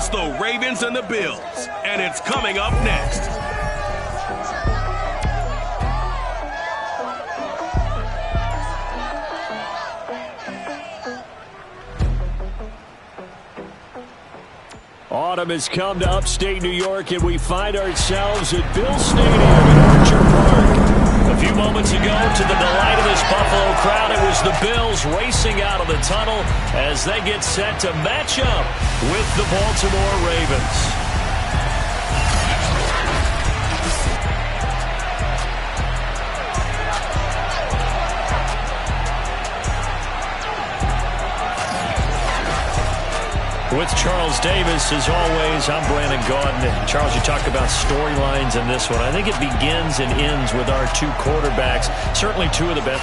It's the Ravens and the Bills, and it's coming up next. Autumn has come to upstate New York, and we find ourselves at Bill Stadium in Archer Park. A few moments ago, to the delight of this Buffalo crowd, it was the Bills racing out of the tunnel as they get set to match up with the Baltimore Ravens. With Charles Davis, as always, I'm Brandon Gaudin. And Charles, you talk about storylines in this one. I think it begins and ends with our two quarterbacks, certainly two of the best.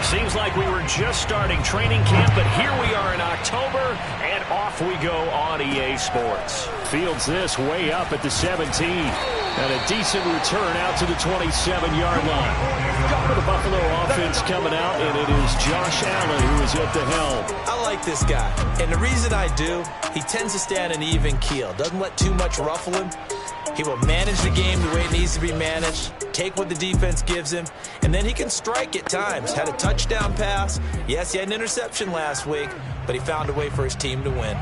Seems like we were just starting training camp, but here we are in October, and off we go on EA Sports. Fields this way up at the 17, and a decent return out to the 27-yard line. Got for the Buffalo offense coming out, and it is Josh Allen who is at the helm. I like this guy, and the reason I do, he tends to stay on an even keel, doesn't let too much ruffle him. He will manage the game the way it needs to be managed, take what the defense gives him, and then he can strike at times. Had a touchdown pass. Yes, he had an interception last week, but he found a way for his team to win.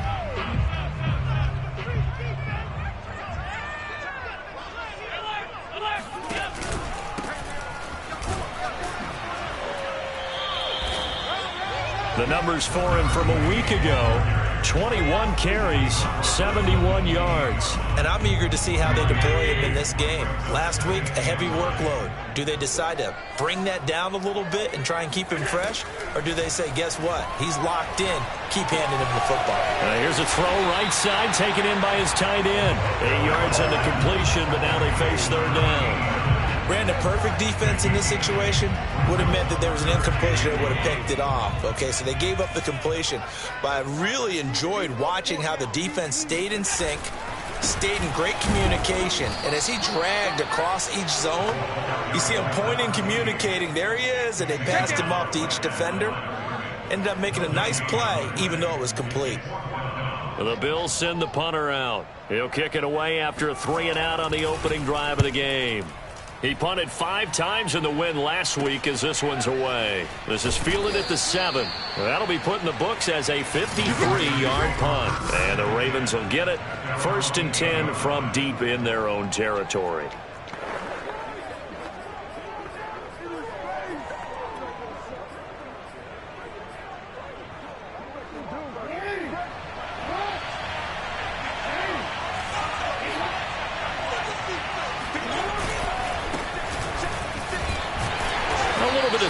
The numbers for him from a week ago: 21 carries, 71 yards. And I'm eager to see how they deploy him in this game. Last week, a heavy workload. Do they decide to bring that down a little bit and try and keep him fresh? Or do they say, guess what? He's locked in. Keep handing him the football. Here's a throw right side, taken in by his tight end. 8 yards on the completion, but now they face third down. Brandon, perfect defense in this situation would have meant that there was an incompletion that would have picked it off. Okay, so they gave up the completion. But I really enjoyed watching how the defense stayed in sync, stayed in great communication. And as he dragged across each zone, you see him pointing, communicating. There he is, and they passed him off to each defender. Ended up making a nice play, even though it was complete. The Bills send the punter out. He'll kick it away after a 3-and-out on the opening drive of the game. He punted 5 times in the win last week as this one's away. This is fielded at the 7. That'll be put in the books as a 53-yard punt. And the Ravens will get it. 1st and 10 from deep in their own territory.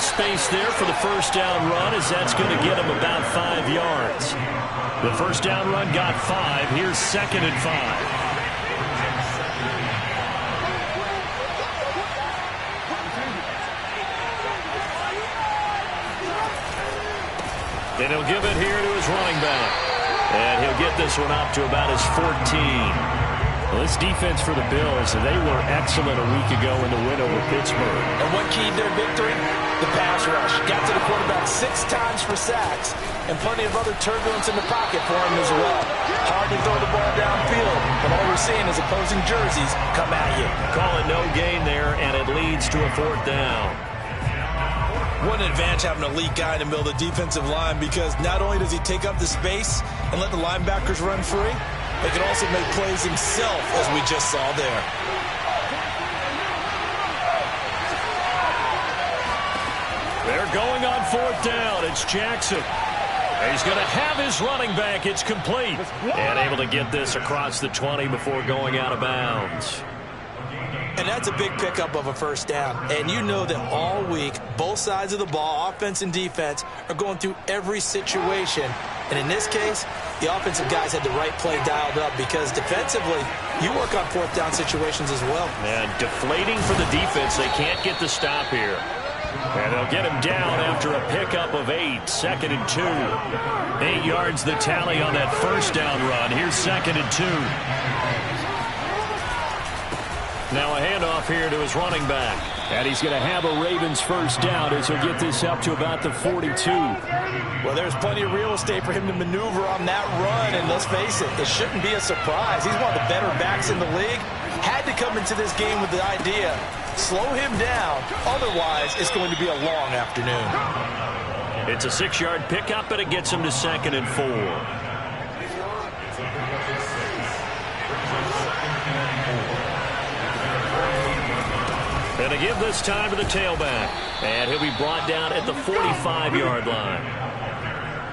Space there for the first down run, as that's going to get him about 5 yards. The first down run got 5. Here's 2nd and 5. Then he'll give it here to his running back. And he'll get this one up to about his 14. Well, this defense for the Bills, they were excellent a week ago in the win over Pittsburgh. And what keyed their victory? The pass rush. Got to the quarterback 6 times for sacks, and plenty of other turbulence in the pocket for him as well. Hard to throw the ball downfield, but all we're seeing is opposing jerseys come at you. Call it no gain there, and it leads to a 4th down. What an advantage having an elite guy in the middle of the defensive line, because not only does he take up the space and let the linebackers run free, he can also make plays himself, as we just saw there. They're going on 4th down. It's Jackson. He's going to have his running back. It's complete. And able to get this across the 20 before going out of bounds. And that's a big pickup of a first down. And you know that all week, both sides of the ball, offense and defense, are going through every situation. And in this case, the offensive guys had the right play dialed up because defensively, you work on fourth down situations as well. And deflating for the defense. They can't get the stop here. And they'll get him down after a pickup of 8. 2nd and 2. 8 yards the tally on that first down run. Here's 2nd and 2. Now a handoff here to his running back. And he's going to have a Ravens first down as he'll get this up to about the 42. Well, there's plenty of real estate for him to maneuver on that run. And let's face it, it shouldn't be a surprise. He's one of the better backs in the league. Had to come into this game with the idea, slow him down. Otherwise, it's going to be a long afternoon. It's a 6-yard pickup, and it gets him to 2nd and 4. And to give this time to the tailback. And he'll be brought down at the 45-yard line.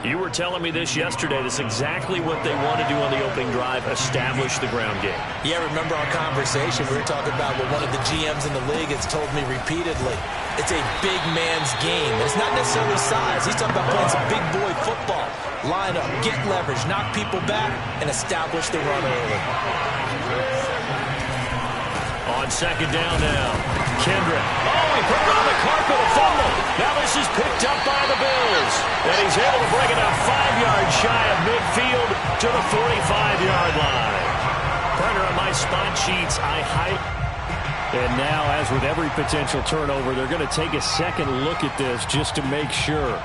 You were telling me this yesterday. This is exactly what they want to do on the opening drive, establish the ground game. Yeah, remember our conversation? We were talking about what one of the GMs in the league has told me repeatedly. It's a big man's game. It's not necessarily size. He's talking about playing some big boy football. Line up, get leverage, knock people back, and establish the run early. On 2nd down now, Kendrick. Oh, he put it on the carpet, a fumble. Now this is picked up by the Bills. And he's able to bring it out 5 yards shy of midfield to the 45-yard line. Partner, on my spot sheets, I hype. And now, as with every potential turnover, they're going to take a second look at this just to make sure.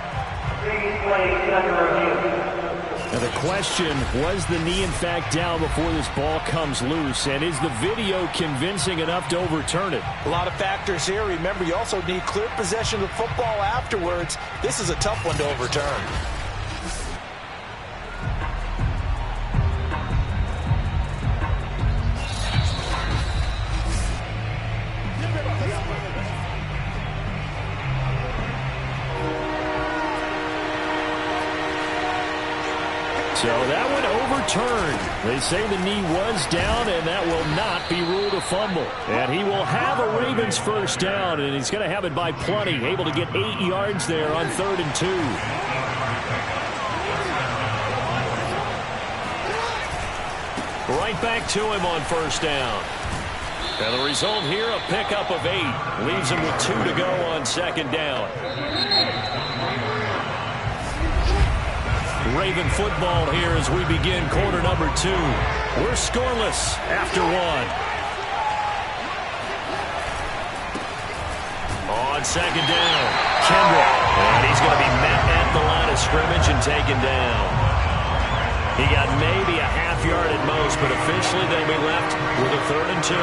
Now the question, was the knee in fact down before this ball comes loose? And is the video convincing enough to overturn it? A lot of factors here. Remember, you also need clear possession of the football afterwards. This is a tough one to overturn. So that one overturned. They say the knee was down, and that will not be ruled a fumble. And he will have a Ravens first down, and he's going to have it by plenty. Able to get 8 yards there on 3rd and 2. Right back to him on first down. And the result here, a pickup of 8. Leaves him with 2 to go on 2nd down. Raven football here as we begin quarter number 2. We're scoreless after 1. On 2nd down, Kendrick. And he's going to be met at the line of scrimmage and taken down. He got maybe a half yard at most, but officially they'll be left with a 3rd and 2.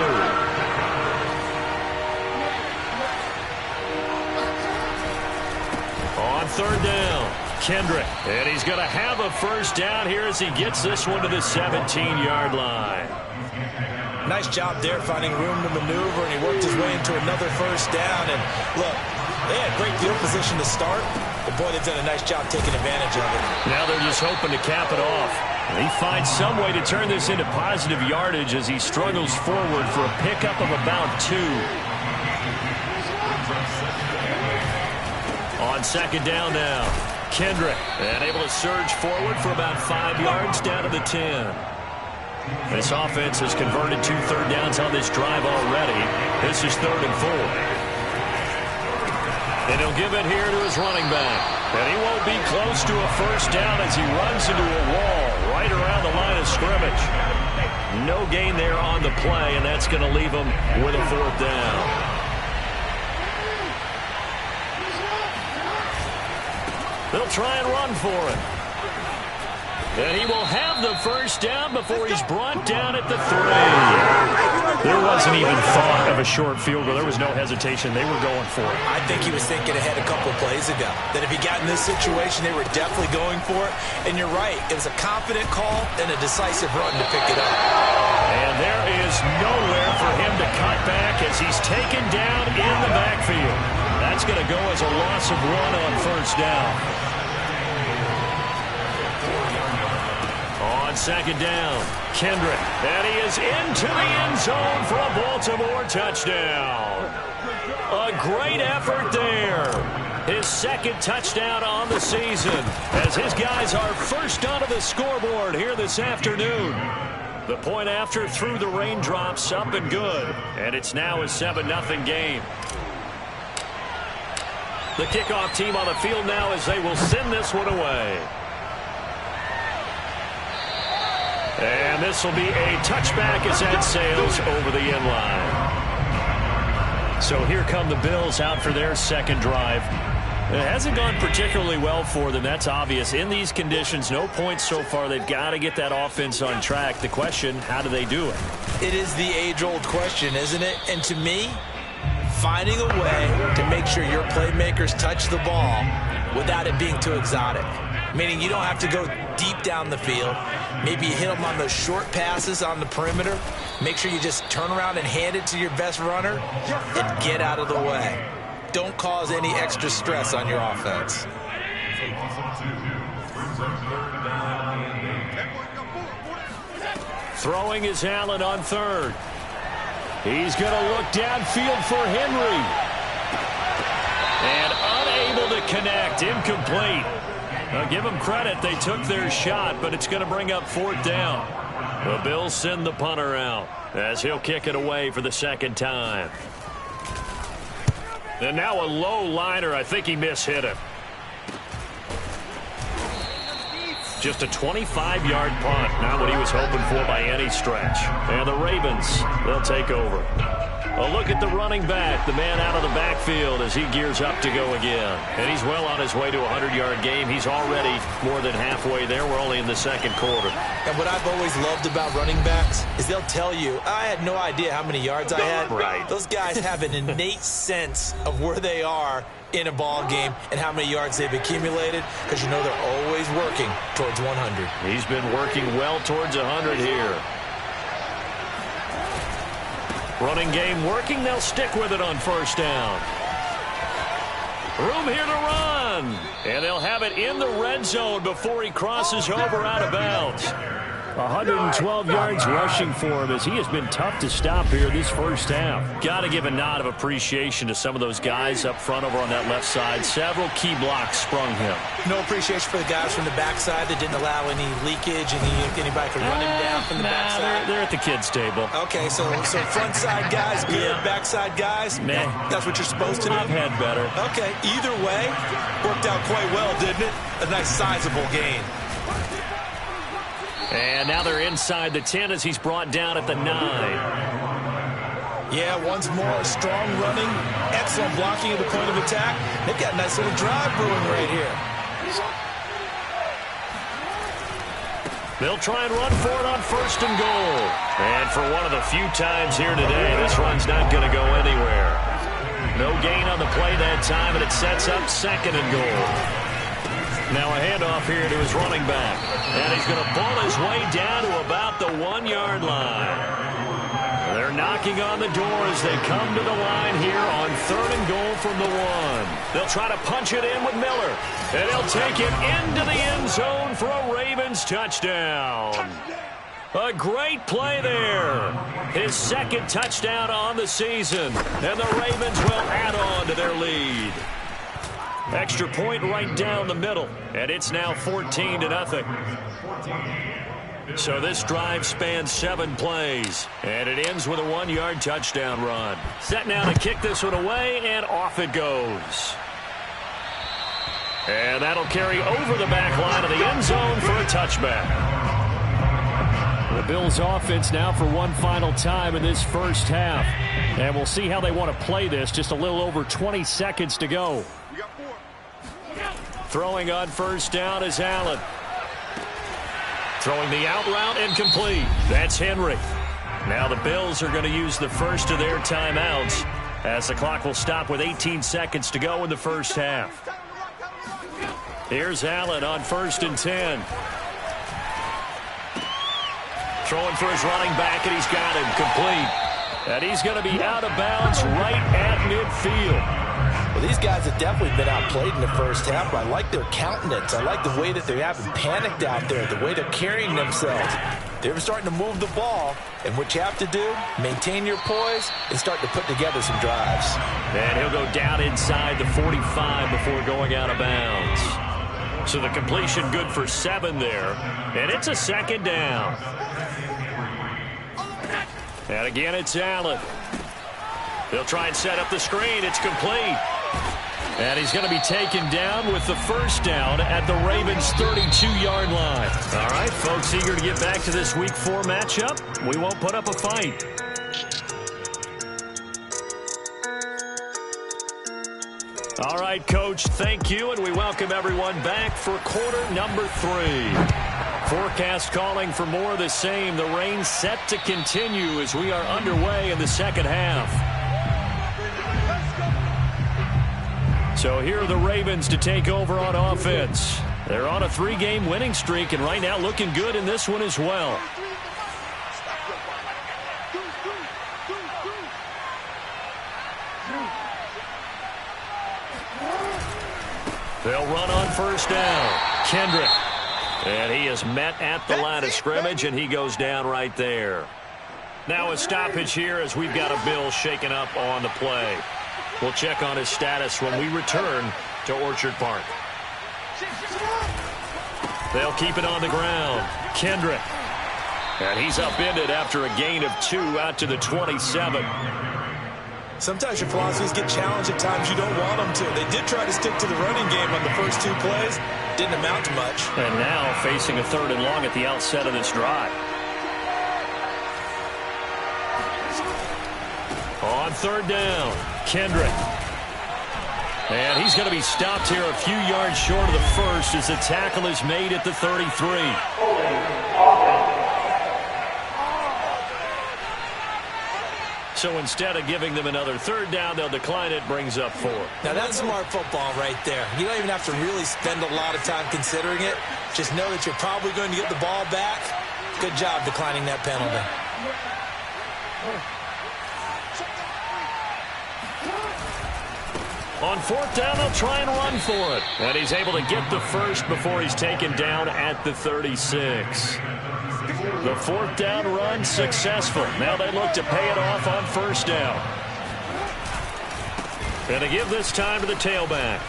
On 3rd down, Kendrick. And he's going to have a first down here as he gets this one to the 17-yard line. Nice job there finding room to maneuver, and he worked his way into another first down. And look, they had great field position to start, but boy, they've done a nice job taking advantage of it. Now they're just hoping to cap it off. And he finds some way to turn this into positive yardage as he struggles forward for a pickup of about 2. On 2nd down now, Kendrick, and able to surge forward for about 5 yards down to the 10. This offense has converted 2 third downs on this drive already. This is 3rd and 4. And he'll give it here to his running back. And he won't be close to a first down as he runs into a wall right around the line of scrimmage. No gain there on the play, and that's going to leave him with a 4th down. They'll try and run for it. And he will have the first down before he's brought down at the 3. There wasn't even thought of a short field goal. There was no hesitation. They were going for it. I think he was thinking ahead a couple plays ago, that if he got in this situation, they were definitely going for it. And you're right. It was a confident call and a decisive run to pick it up. And there is nowhere for him to cut back as he's taken down in the backfield. That's going to go as a loss of 1 on first down. On second down, Kendrick. And he is into the end zone for a Baltimore touchdown. A great effort there. His second touchdown on the season as his guys are first onto the scoreboard here this afternoon. The point after through the raindrops, up and good. And it's now a 7-0 game. The kickoff team on the field now as they will send this one away. And this will be a touchback as that sails over the end line. So here come the Bills out for their second drive. It hasn't gone particularly well for them. That's obvious. In these conditions, no points so far. They've got to get that offense on track. The question, how do they do it? It is the age-old question, isn't it? And to me, finding a way to make sure your playmakers touch the ball without it being too exotic. Meaning you don't have to go deep down the field. Maybe you hit them on those short passes on the perimeter. Make sure you just turn around and hand it to your best runner and get out of the way. Don't cause any extra stress on your offense. Throwing is Allen on third. He's going to look downfield for Henry. And unable to connect. Incomplete. Now give them credit. They took their shot, but it's going to bring up fourth down. The Bills send the punter out as he'll kick it away for the second time. And now a low liner. I think he mishit it. Just a 25-yard punt. Not what he was hoping for by any stretch. And the Ravens, they'll take over. A look at the running back, the man out of the backfield as he gears up to go again. And he's well on his way to a 100-yard game. He's already more than halfway there. We're only in the second quarter. And what I've always loved about running backs is they'll tell you, I had no idea how many yards I had. Right. Those guys have an innate sense of where they are in a ball game and how many yards they've accumulated, because you know they're always working towards 100. He's been working well towards 100 here. Running game working. They'll stick with it on first down. Room here to run. And they'll have it in the red zone before he crosses over out of bounds. 112 yards rushing for him as he has been tough to stop here this first half. Got to give a nod of appreciation to some of those guys up front over on that left side. Several key blocks sprung him. No appreciation for the guys from the backside that didn't allow any leakage, anybody could run him down from the backside. They're at the kids' table. Okay, so front side guys good, backside guys, that's what you're supposed to do? I've had better. Okay, either way, worked out quite well, didn't it? A nice sizable gain. And now they're inside the 10 as he's brought down at the 9. Yeah, once more, strong running, excellent blocking at the point of attack. They've got a nice little drive brewing right here. They'll try and run for it on first and goal. And for one of the few times here today, this run's not going to go anywhere. No gain on the play that time, and it sets up second and goal. Now a handoff here to his running back. And he's going to pull his way down to about the 1-yard line. They're knocking on the door as they come to the line here on third and goal from the 1. They'll try to punch it in with Miller. And he'll take it into the end zone for a Ravens touchdown. A great play there. His second touchdown on the season. And the Ravens will add on to their lead. Extra point right down the middle. And it's now 14-0. So this drive spans 7 plays. And it ends with a 1-yard touchdown run. Set now to kick this one away, and off it goes. And that'll carry over the back line of the end zone for a touchback. The Bills offense now for one final time in this first half. And we'll see how they want to play this. Just a little over 20 seconds to go. Throwing on first down is Allen. Throwing the out route, incomplete. That's Henry. Now the Bills are going to use the first of their timeouts as the clock will stop with 18 seconds to go in the first half. Here's Allen on first and 10. Throwing for his running back, and he's got him complete. And he's going to be out of bounds right at midfield. Well, these guys have definitely been outplayed in the first half, but I like their countenance. I like the way that they're having panicked out there, the way they're carrying themselves. They're starting to move the ball, and what you have to do, maintain your poise and start to put together some drives. And he'll go down inside the 45 before going out of bounds. So the completion good for 7 there, and it's a second down. And again, it's Allen. They'll try and set up the screen. It's complete. And he's going to be taken down with the first down at the Ravens' 32-yard line. All right, folks, eager to get back to this Week 4 matchup. We won't put up a fight. All right, Coach, thank you, and we welcome everyone back for quarter number 3. Forecast calling for more of the same. The rain set to continue as we are underway in the second half. So here are the Ravens to take over on offense. They're on a 3-game winning streak, and right now looking good in this one as well. They'll run on first down. Kendrick. And he is met at the line of scrimmage, and he goes down right there. Now a stoppage here as we've got a Bill shaken up on the play. We'll check on his status when we return to Orchard Park. They'll keep it on the ground. Kendrick. And he's upended after a gain of 2 out to the 27. Sometimes your philosophies get challenged at times you don't want them to. They did try to stick to the running game on the first 2 plays. Didn't amount to much. And now facing a 3rd and long at the outset of this drive. On 3rd down, Kendrick. And he's going to be stopped here a few yards short of the first as the tackle is made at the 33. So instead of giving them another 3rd down, they'll decline it, brings up 4. Now that's smart football right there. You don't even have to really spend a lot of time considering it. Just know that you're probably going to get the ball back. Good job declining that penalty. On 4th down, they'll try and run for it. And he's able to get the first before he's taken down at the 36. The 4th down run successful. Now they look to pay it off on 1st down. And they give this time to the tailback.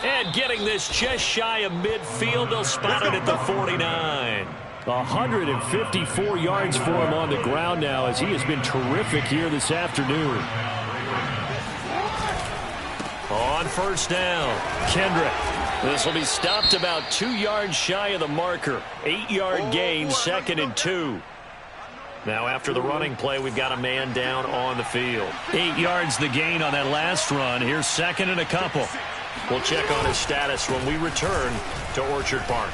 And getting this just shy of midfield, they'll spot it at the 49. 154 yards for him on the ground now as he has been terrific here this afternoon. On 1st down, Kendrick. This will be stopped about 2 yards shy of the marker. 8-yard gain, 2nd and 2. Now after the running play, we've got a man down on the field. 8 yards the gain on that last run. Here's 2nd and a couple. We'll check on his status when we return to Orchard Park.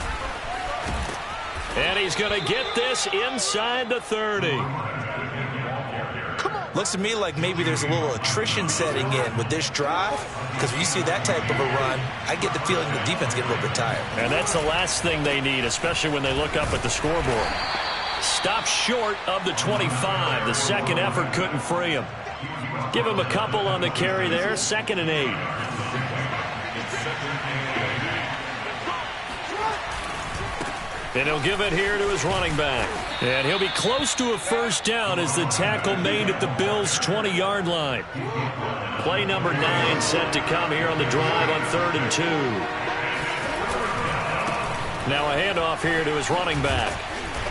And he's going to get this inside the 30. Looks to me like maybe there's a little attrition setting in with this drive, because when you see that type of a run, I get the feeling the defense getting a little bit tired. And that's the last thing they need, especially when they look up at the scoreboard. Stopped short of the 25. The second effort couldn't free him. Give him a couple on the carry there, 2nd and 8. And he'll give it here to his running back. And he'll be close to a 1st down as the tackle made at the Bills' 20-yard line. Play number 9 set to come here on the drive on 3rd and 2. Now a handoff here to his running back.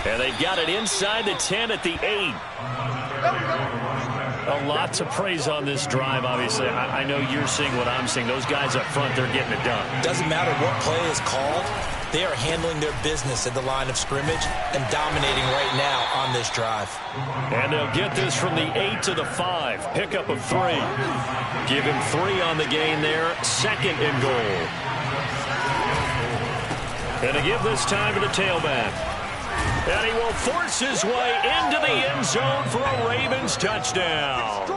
And they've got it inside the 10 at the 8. A lot to praise on this drive, obviously. I know you're seeing what I'm seeing. Those guys up front, they're getting it done. Doesn't matter what play is called. They are handling their business at the line of scrimmage and dominating right now on this drive. And they'll get this from the 8 to the 5. Pickup of 3. Give him 3 on the gain there. 2nd and goal. And to give this time to the tailback. And he will force his way into the end zone for a Ravens touchdown.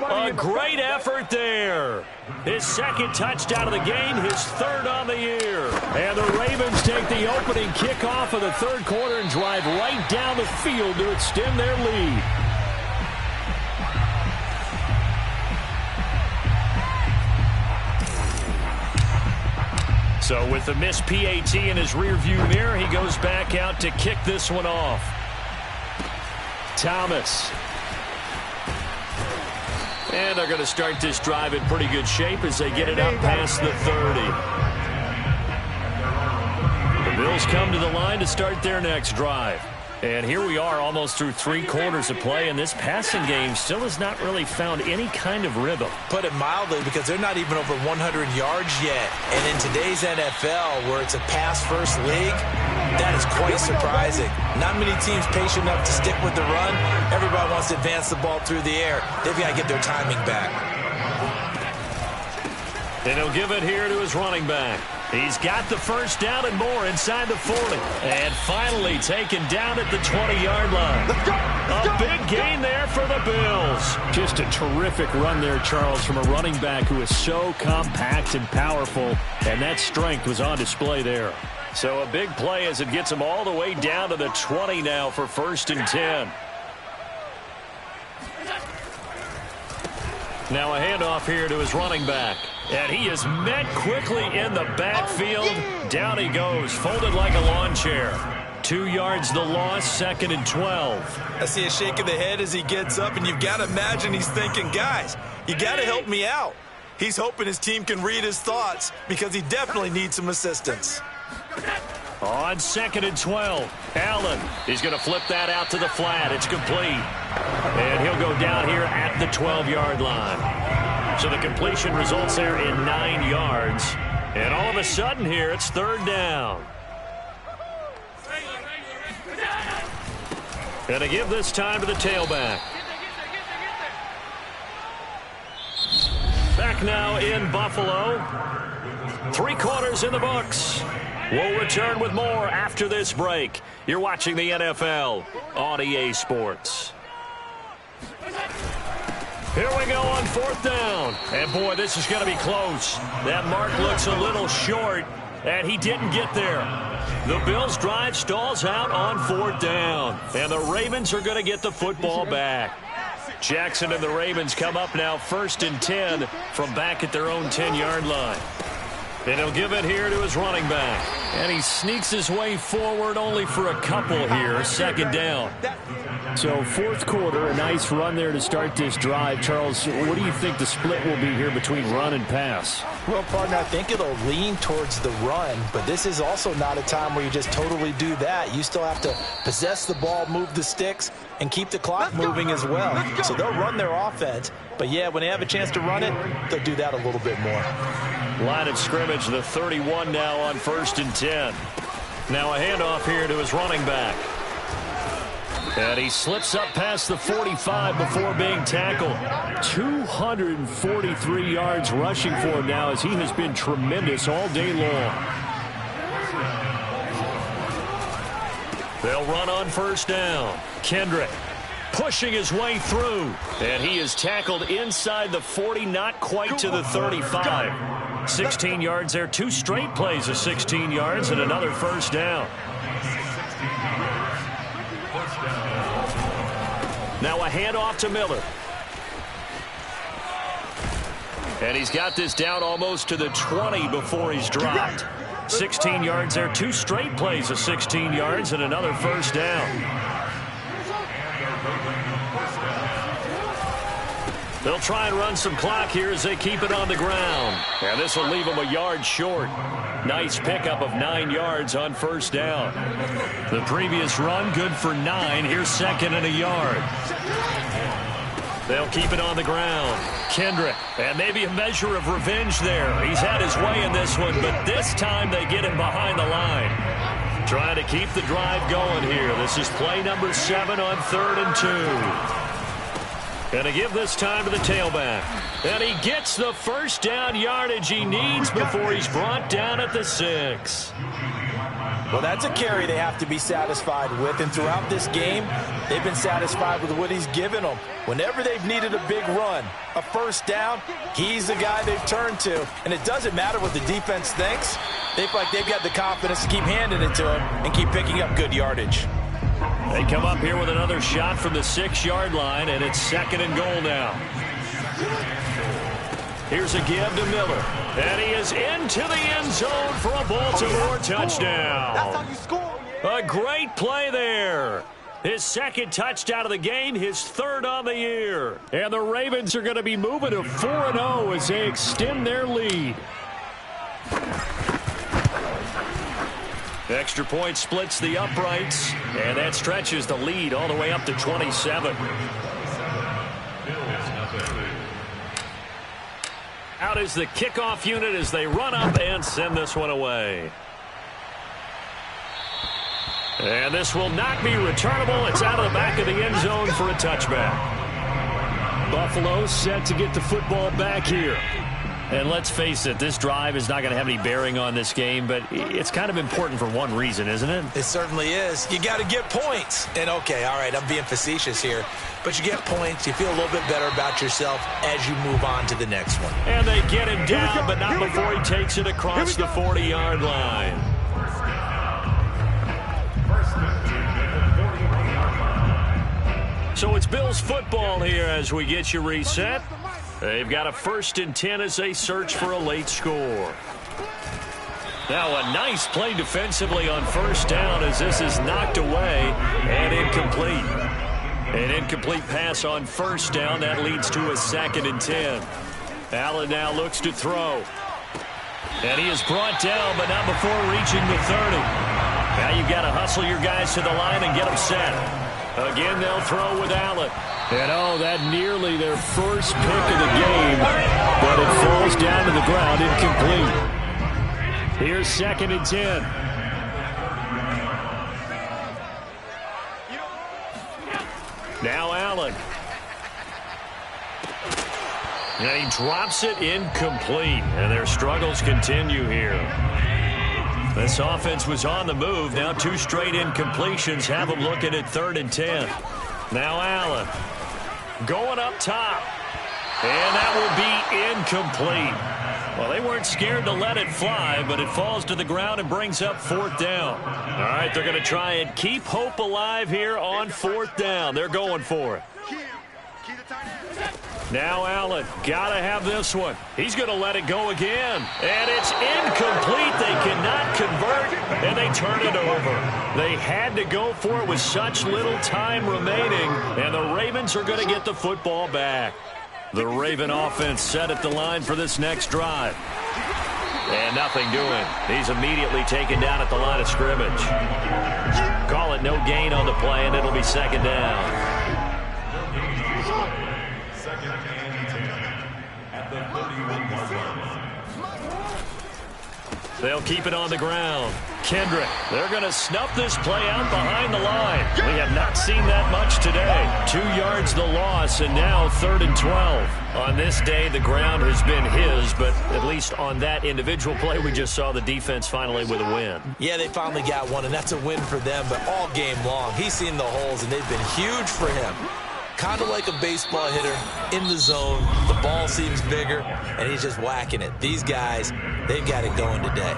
A great effort there. His 2nd touchdown of the game, his 3rd on the year. And the Ravens take the opening kickoff of the 3rd quarter and drive right down the field to extend their lead. So with the missed PAT in his rearview mirror, he goes back out to kick this one off. Thomas. And they're going to start this drive in pretty good shape as they get it up past the 30. The Bills come to the line to start their next drive. And here we are almost through 3 quarters of play, and this passing game still has not really found any kind of rhythm. Put it mildly, because they're not even over 100 yards yet. And in today's NFL, where it's a pass-first league, that is quite surprising. Not many teams patient enough to stick with the run. Everybody wants to advance the ball through the air. They've got to get their timing back. And he'll give it here to his running back. He's got the first down and more inside the 40. And finally taken down at the 20-yard line. Let's go! A big gain there for the Bills. Just a terrific run there, Charles, from a running back who is so compact and powerful. And that strength was on display there. So a big play as it gets him all the way down to the 20 now for 1st and 10. Now a handoff here to his running back. And he is met quickly in the backfield. Down he goes, folded like a lawn chair. 2 yards the loss, 2nd and 12. I see a shake of the head as he gets up, and you've got to imagine he's thinking, guys, you got to help me out. He's hoping his team can read his thoughts because he definitely needs some assistance. On 2nd and 12, Allen. He's going to flip that out to the flat. It's complete. And he'll go down here at the 12-yard line. So the completion results there in 9 yards. And all of a sudden here, it's 3rd down. And to give this time to the tailback. Back now in Buffalo. 3 quarters in the books. We'll return with more after this break. You're watching the NFL on EA Sports. Here we go on 4th down. And, boy, this is going to be close. That mark looks a little short, and he didn't get there. The Bills' drive stalls out on 4th down. And the Ravens are going to get the football back. Jackson and the Ravens come up now 1st and 10 from back at their own 10-yard line. And he'll give it here to his running back. And he sneaks his way forward only for a couple here. 2nd down. So 4th quarter, a nice run there to start this drive. Charles, what do you think the split will be here between run and pass? Well, partner, I think it'll lean towards the run, but this is also not a time where you just totally do that. You still have to possess the ball, move the sticks, and keep the clock moving as well. So they'll run their offense, but yeah, when they have a chance to run it, they'll do that a little bit more. Line of scrimmage, the 31 now on 1st and 10. Now a handoff here to his running back. And he slips up past the 45 before being tackled. 243 yards rushing for him now as he has been tremendous all day long. They'll run on 1st down. Kendrick pushing his way through. And he is tackled inside the 40, not quite to the 35. 16 yards there. 2 straight plays of 16 yards and another 1st down. Now a handoff to Miller. And he's got this down almost to the 20 before he's dropped. 16 yards there. 2 straight plays of 16 yards and another 1st down. They'll try and run some clock here as they keep it on the ground. And this will leave them a yard short. Nice pickup of 9 yards on 1st down. The previous run good for 9. Here's 2nd and a yard. They'll keep it on the ground. Kendrick, and maybe a measure of revenge there. He's had his way in this one, but this time they get him behind the line. Trying to keep the drive going here. This is play number 7 on 3rd and 2. And to give this time to the tailback. And he gets the 1st down yardage he needs before he's brought down at the 6. Well, that's a carry they have to be satisfied with. And throughout this game, they've been satisfied with what he's given them. Whenever they've needed a big run, a 1st down, he's the guy they've turned to. And it doesn't matter what the defense thinks. They feel like they've got the confidence to keep handing it to him and keep picking up good yardage. They come up here with another shot from the 6-yard line, and it's 2nd and goal now. Here's a give to Miller. And he is into the end zone for a Baltimore touchdown. That's how you score. A great play there. His second touchdown of the game, his third on the year. And the Ravens are going to be moving to 4-0 as they extend their lead. Extra point splits the uprights, and that stretches the lead all the way up to 27. Out is the kickoff unit as they run up and send this one away. And this will not be returnable. It's out of the back of the end zone for a touchback. Buffalo set to get the football back here. And let's face it, this drive is not going to have any bearing on this game, but it's kind of important for one reason, isn't it? It certainly is. You got to get points. And, okay, all right, I'm being facetious here, but you get points. You feel a little bit better about yourself as you move on to the next one. And they get him down, but not before he takes it across the 40-yard line. So it's Bills football here as we get you reset. They've got a 1st and 10 as they search for a late score. Now a nice play defensively on 1st down as this is knocked away and incomplete. An incomplete pass on 1st down. That leads to a 2nd and 10. Allen now looks to throw. And he is brought down, but not before reaching the 30. Now you've got to hustle your guys to the line and get them set. Again, they'll throw with Allen. And, oh, that nearly their first pick of the game, but it falls down to the ground incomplete. Here's 2nd and 10. Now Allen. And he drops it incomplete. And their struggles continue here. This offense was on the move. Now 2 straight incompletions have them looking at 3rd and 10. Now Allen going up top. And that will be incomplete. Well, they weren't scared to let it fly, but it falls to the ground and brings up 4th down. All right, they're going to try and keep hope alive here on 4th down. They're going for it. Now Allen, got to have this one. He's going to let it go again. And it's incomplete. They cannot convert, and they turn it over. They had to go for it with such little time remaining, and the Ravens are going to get the football back. The Raven offense set at the line for this next drive. And nothing doing. He's immediately taken down at the line of scrimmage. Call it no gain on the play, and it'll be 2nd down. They'll keep it on the ground. Kendrick, they're going to snuff this play out behind the line. We have not seen that much today. 2 yards the loss, and now 3rd and 12. On this day, the ground has been his, but at least on that individual play, we just saw the defense finally with a win. Yeah, they finally got one, and that's a win for them, but all game long, he's seen the holes, and they've been huge for him. Kind of like a baseball hitter in the zone. The ball seems bigger, and he's just whacking it. These guys, they've got it going today.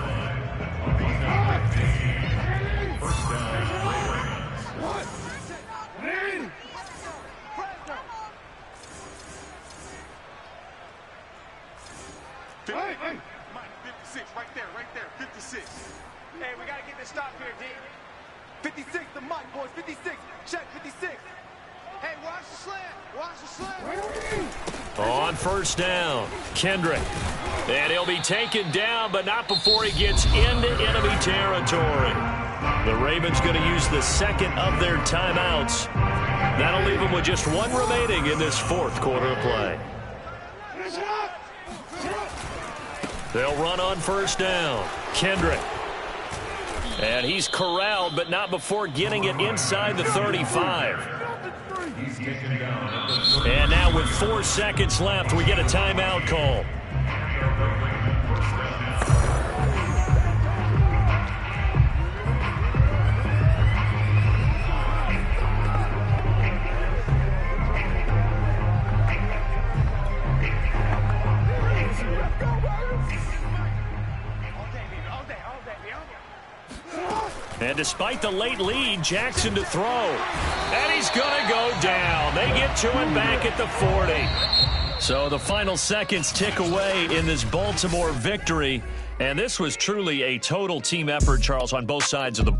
Hey. 56, right there, 56. Hey, we got to get this stop here, D. 56, the mic, boys, 56. Check, 56. Hey, watch the slant. On 1st down, Kendrick. And he'll be taken down, but not before he gets into enemy territory. The Ravens going to use the 2nd of their timeouts. That'll leave them with just 1 remaining in this 4th quarter of play. They'll run on 1st down. Kendrick. And he's corralled, but not before getting it inside the 35. And now with 4 seconds left, we get a timeout call. And despite the late lead, Jackson to throw. And he's going to go down. They get to him back at the 40. So the final seconds tick away in this Baltimore victory. And this was truly a total team effort, Charles, on both sides of the